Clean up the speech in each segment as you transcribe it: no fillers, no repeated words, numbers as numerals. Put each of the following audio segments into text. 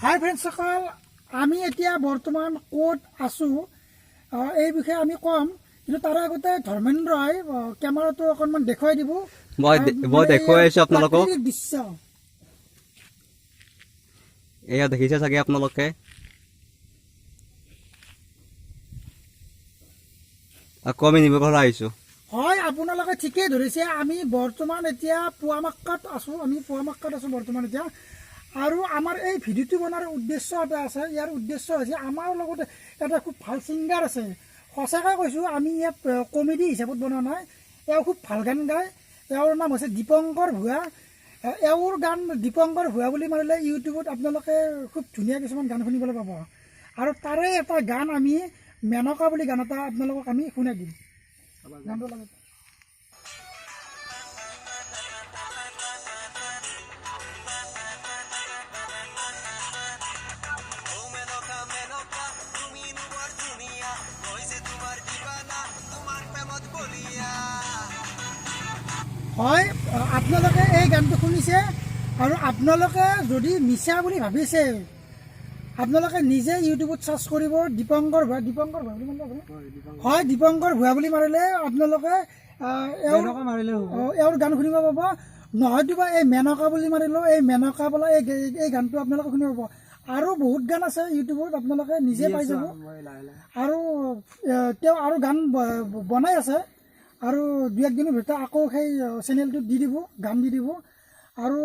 হাই friends সকল, আমি এতিয়া বৰ্তমান ক'ত আছোঁ এই বিষয়ে আমি ক'ম, কিন্তু তাৰ আগতে ধৰ্মেন্দ্ৰই কেমেৰাটো অকণমান দেখুৱাই দিব। মই দেখুৱাই আছোঁ আপোনালোকক। দৃশ্য এয়া দেখিছে চাগে আপোনালোকে। আকৌ আমি নিব ঘৰ আহিছোঁ। হয়, আপোনালোকে ঠিকেই ধৰিছে। আমি বৰ্তমান এতিয়া পুৱামাক্কাত আছোঁ। বৰ্তমান এতিয়া। আৰু আমাৰ এই ভিডিঅ'টো বনোৱাৰ উদ্দেশ্য এটা আছে। ইয়াৰ উদ্দেশ্য হৈছে আমাৰ লগত এটা খুব ভাল ছিংগাৰ আছে। সঁচাকৈ কৈছোঁ, আমি ইয়াত কমেডি হিচাপত বনোৱা নাই। এওঁ খুব ভাল গান গায়। এওঁৰ নাম হৈছে দীপংকৰ ভূঞা। এওঁৰ গান দীপংকৰ ভূঞা বুলি মাৰিলে ইউটিউবত আপোনালোকে খুব ধুনীয়া কিছুমান গান শুনিবলৈ পাব। আৰু তাৰে এটা গান আমি মেনকা বুলি গান এটা আপোনালোকক আমি শুনাই দিম। গানটো লাগে। হয়, আপোনালোকে এই গানটো শুনিছে। আৰু আপোনালোকে যদি মিছা বুলি ভাবিছে, আপোনালোকে নিজে ইউটিউবত চাৰ্চ কৰিব দীপংকৰ ভূঞা বুলি মাৰিলে হয়, দীপংকৰ ভূঞা বুলি মাৰিলে আপোনালোকে এওঁৰ গান শুনিব পাব। নহয়তো বা এই মেনকা বুলি মাৰিলেও এই মেনকা বোলা এই গানটো আপোনালোকে শুনিব পাব। আৰু বহুত গান আছে ইউটিউবত, আপোনালোকে নিজে পাই যাব। আৰু তেওঁ আৰু গান বনাই আছে। আৰু দুই একদিনৰ ভিতৰত আকৌ সেই চেনেলটোত দি দিব, গান দি দিব। আৰু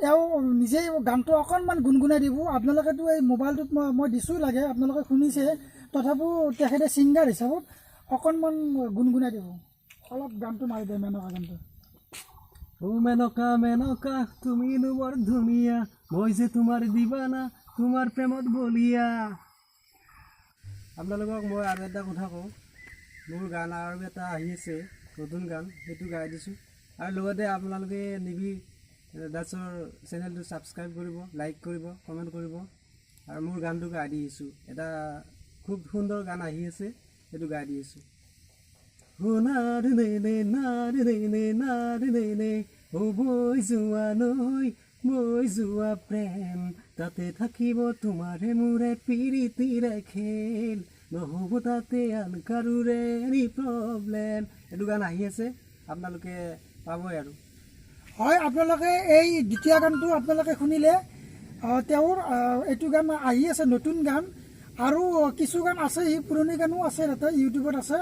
এওঁ নিজেই গানটো অকণমান গুণগুণাই দিব। আপোনালোকেতো এই মোবাইলটোত মই দিছোঁ লাগে, আপোনালোকে শুনিছে। তথাপিও তেখেতে ছিংগাৰ হিচাপত অকণমান গুণগুণাই দিব। অলপ গানটো মাৰি দিয়ে, মেনকা গানটো। মেনকা মেনকা তুমিনো বৰ ধুনীয়া, মই যে তোমাৰ দিবানা, তোমাৰ প্ৰেমত বলিয়া। আপোনালোকক মই আৰু এটা কথা কওঁ, মোৰ গান আৰু এটা আহি আছে, নতুন গান, সেইটো গাই দিছোঁ। আৰু লগতে আপোনালোকে নিবি দাসৰ চেনেলটো ছাবস্ক্ৰাইব কৰিব, লাইক কৰিব, কমেণ্ট কৰিব। আৰু মোৰ গানটো গাই দি আছোঁ। এটা খুব সুন্দৰ গান আহি আছে, সেইটো গাই দি আছোঁ। মই যোৱা প্ৰেম, তাতে থাকিব তোমাৰে মোৰে পিৰিতিৰে খেল, নহ'ব তাতে আন কাৰোৰে এনি প্ৰব্লেম। এইটো গান আহি আছে, আপোনালোকে পাবই আৰু। হয়, আপোনালোকে এই দ্বিতীয় গানটো আপোনালোকে শুনিলে। তেওঁৰ এইটো গান আহি আছে, নতুন গান। আৰু কিছু গান আছে, পুৰণি গানো আছে, তাতে ইউটিউবত আছে।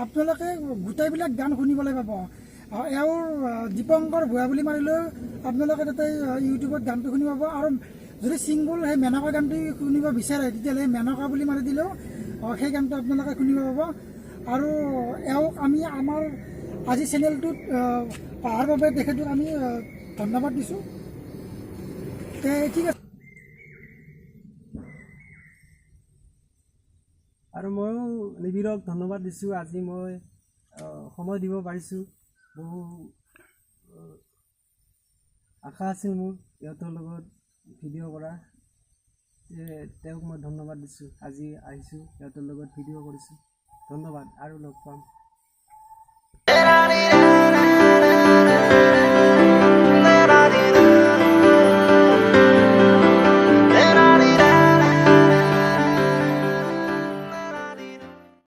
আপোনালোকে গোটেইবিলাক গান শুনিবলৈ পাব। এওঁৰ দীপংকৰ ভূঞা বুলি মাৰিলেও আপোনালোকে তাতে ইউটিউবত গানটো শুনি পাব। আৰু যদি ছিংগল সেই মেনকা গানটো শুনিব বিচাৰে, তেতিয়াহ'লে মেনকা বুলি মাৰি দিলেও সেই গানটো আপোনালোকে শুনিব পাব। আৰু এওঁক আমি আমাৰ আজি চেনেলটোত অহাৰ বাবে তেখেতক আমি ধন্যবাদ দিছোঁ। ঠিক আছে। আৰু ময়ো নিবিৰক ধন্যবাদ দিছোঁ। আজি মই সময় দিব পাৰিছোঁ। বহু আশা আছিল মোৰ ইহঁতৰ লগত ভিডিঅ' কৰা, তেওঁক মই ধন্যবাদ দিছোঁ। আজি আহিছোঁ, ইহঁতৰ লগত ভিডিঅ' কৰিছোঁ। ধন্যবাদ, আৰু লগ পাম।